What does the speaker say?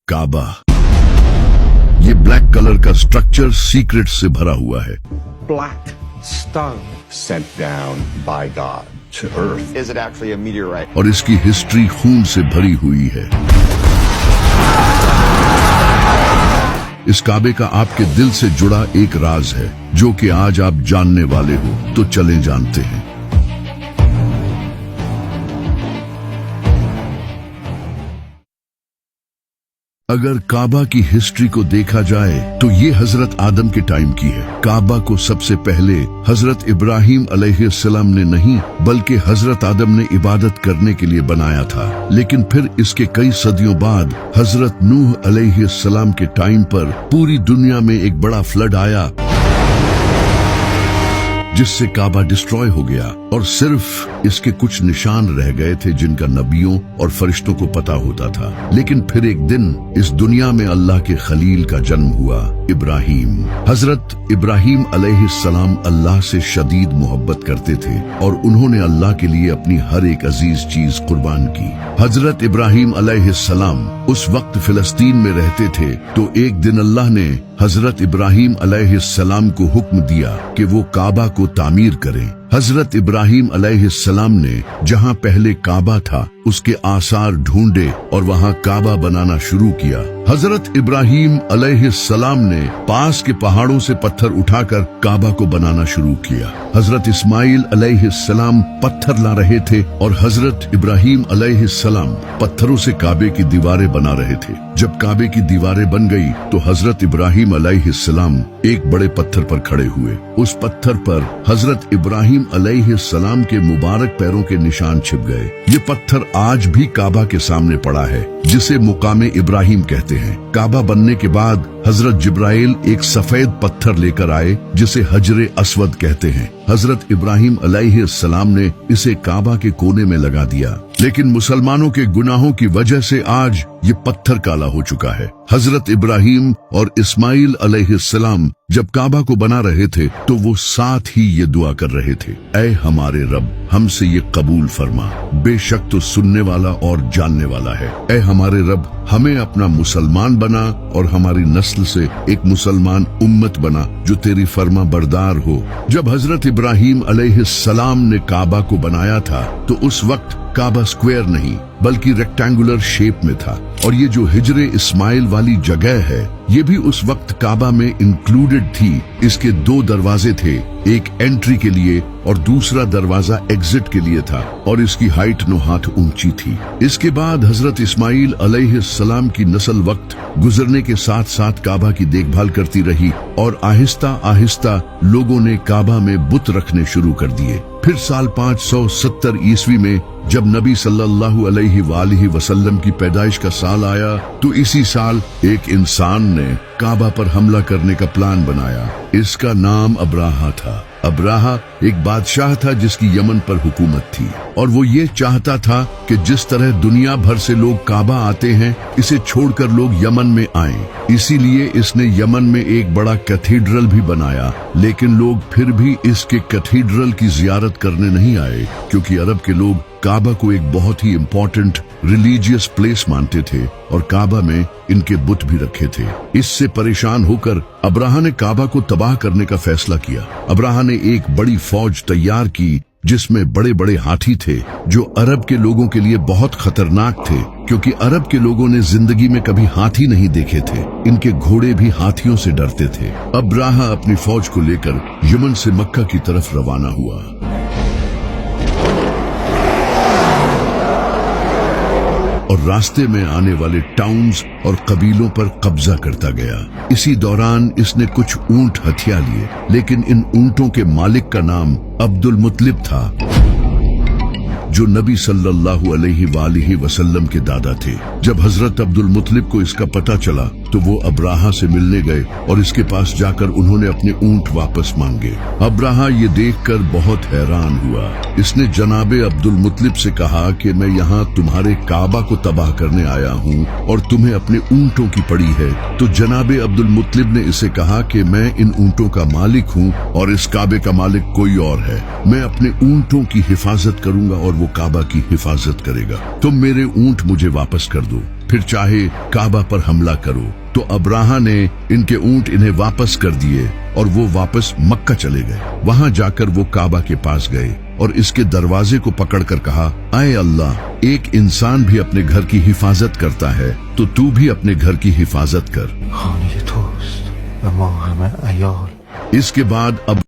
काबा। ये black colour का structure secret से भरा हुआ है। Black stone sent down by God to earth. Is it actually a meteorite? और इसकी हिस्ट्री खून से भरी हुई है। इस काबे का आपके दिल से जुड़ा एक राज है जो कि आज आप जानने वाले हो, तो चलें जानते हैं। अगर काबा की हिस्ट्री को देखा जाए तो ये हजरत आदम के टाइम की है। काबा को सबसे पहले हजरत इब्राहिम अलैहिस्सलाम ने नहीं बल्कि हजरत आदम ने इबादत करने के लिए बनाया था। लेकिन फिर इसके कई सदियों बाद हजरत नूह अलैहिस्सलाम के टाइम पर पूरी दुनिया में एक बड़ा फ्लड आया जिससे काबा डिस्ट्रॉय हो गया और सिर्फ इसके कुछ निशान रह गए थे जिनका नबियों और फरिश्तों को पता होता था। लेकिन फिर एक दिन इस दुनिया में अल्लाह के खलील का जन्म हुआ, इब्राहिम। हजरत इब्राहिम अलैहिस्सलाम अल्लाह से शदीद मोहब्बत करते थे और उन्होंने अल्लाह के लिए अपनी हर एक अजीज चीज कुर्बान की। हजरत इब्राहिम अलैहिस्सलाम उस वक्त फिलिस्तीन में रहते थे, तो एक दिन अल्लाह ने हजरत इब्राहिम अलैहिस्सलाम को हुक्म दिया कि वो काबा को तामीर करें। हजरत इब्राहिम अलैहिस्सलाम ने जहां पहले काबा था उसके आसार ढूंढे और वहां काबा बनाना शुरू किया। हजरत इब्राहिम अलैहिस्सलाम ने पास के पहाड़ों से पत्थर उठाकर काबा को बनाना शुरू किया। हजरत इस्माइल अलैहिस्सलाम पत्थर ला रहे थे और हजरत इब्राहिम अलैहिस्सलाम पत्थरों से काबे की दीवारें बना रहे थे। जब काबे की दीवारें बन गई तो हजरत इब्राहिम अलैहिस्सलाम एक बड़े पत्थर पर खड़े हुए। उस पत्थर पर हजरत इब्राहिम अलैहिस्सलाम के मुबारक पैरों के निशान छिप गए। ये पत्थर आज भी काबा के सामने पड़ा है, जिसे मुकामे इब्राहिम कहते हैं। काबा बनने के बाद हजरत जिब्राइल एक सफेद पत्थर लेकर आए जिसे हजरे अस्वद कहते हैं। हजरत इब्राहिम अलैहिस्सलाम ने इसे काबा के कोने में लगा दिया, लेकिन मुसलमानों के गुनाहों की वजह से आज ये पत्थर काला हो चुका है। हजरत इब्राहिम और इस्माइल अलैहिस्सलाम जब काबा को बना रहे थे तो वो साथ ही ये दुआ कर रहे थे, ऐ हमारे रब, हमसे ये कबूल फरमा, बेशक तो सुनने वाला और जानने वाला है। ऐ हमारे रब, हमें अपना मुसलमान बना और हमारी नस्ल से एक मुसलमान उम्मत बना जो तेरी फर्मा बरदार हो। जब हजरत इब्राहिम अलैहिस्सलाम ने काबा को बनाया था तो उस वक्त काबा स्क्वायर नहीं बल्कि रेक्टेंगुलर शेप में था, और ये जो हिजरे इस्माइल वाली जगह है ये भी उस वक्त काबा में इंक्लूडेड थी। इसके दो दरवाजे थे, एक एंट्री के लिए और दूसरा दरवाजा एग्जिट के लिए था, और इसकी हाइट 9 हाथ ऊंची थी। इसके बाद हजरत इस्माइल अलैहिस्सलाम की नस्ल वक्त गुजरने के साथ साथ काबा की देखभाल करती रही और आहिस्ता आहिस्ता लोगों ने काबा में बुत रखने शुरू कर दिए। फिर साल 570 ईस्वी में जब नबी सल्लल्लाहु अलैहि वसल्लम की पैदाइश का साल आया तो इसी साल एक इंसान ने काबा पर हमला करने का प्लान बनाया। इसका नाम अब्राहा था। अब्राहा एक बादशाह था जिसकी यमन पर हुकूमत थी, और वो ये चाहता था कि जिस तरह दुनिया भर से लोग काबा आते हैं इसे छोड़कर लोग यमन में आएं। इसीलिए इसने यमन में एक बड़ा कैथीड्रल भी बनाया, लेकिन लोग फिर भी इसके कैथीड्रल की जियारत करने नहीं आए क्योंकि अरब के लोग काबा को एक बहुत ही इम्पोर्टेंट रिलीजियस प्लेस मानते थे और काबा में इनके बुत भी रखे थे। इससे परेशान होकर अब्राहा ने काबा को तबाह करने का फैसला किया। अब्राहा ने एक बड़ी फौज तैयार की जिसमें बड़े बड़े हाथी थे जो अरब के लोगों के लिए बहुत खतरनाक थे, क्योंकि अरब के लोगों ने जिंदगी में कभी हाथी नहीं देखे थे। इनके घोड़े भी हाथियों से डरते थे। अब्राहा अपनी फौज को लेकर यमन से मक्का की तरफ रवाना हुआ। और रास्ते में आने वाले टाउन्स और कबीलों पर कब्जा करता गया। इसी दौरान इसने कुछ ऊंट हथिया लिए, लेकिन इन ऊंटों के मालिक का नाम अब्दुल मुत्तलिब था जो नबी सल्लल्लाहु अलैहि वसल्लम के दादा थे। जब हजरत अब्दुल मुत्तलिब को इसका पता चला तो वो अब्राहा से मिलने गए और इसके पास जाकर उन्होंने अपने ऊंट वापस मांगे। अब्राहा ये देखकर बहुत हैरान हुआ। इसने जनाबे अब्दुल मुत्तलिब से कहा कि मैं यहाँ तुम्हारे काबा को तबाह करने आया हूँ और तुम्हें अपने ऊंटों की पड़ी है। तो जनाबे अब्दुल मुत्तलिब ने इसे कहा कि मैं इन ऊंटों का मालिक हूँ और इस काबे का मालिक कोई और है। मैं अपने ऊंटों की हिफाजत करूंगा और वो काबा की हिफाजत करेगा। तुम मेरे ऊंट मुझे वापस कर दो। फिर चाहे काबा पर हमला करो। तो अब्राहा ने इनके ऊंट इन्हें वापस कर दिए और वो वापस मक्का चले गए। वहां जाकर वो काबा के पास गए और इसके दरवाजे को पकड़कर कहा, आए अल्लाह, एक इंसान भी अपने घर की हिफाजत करता है तो तू भी अपने घर की हिफाजत कर। خانه توست و ما همه عیال. इसके बाद अब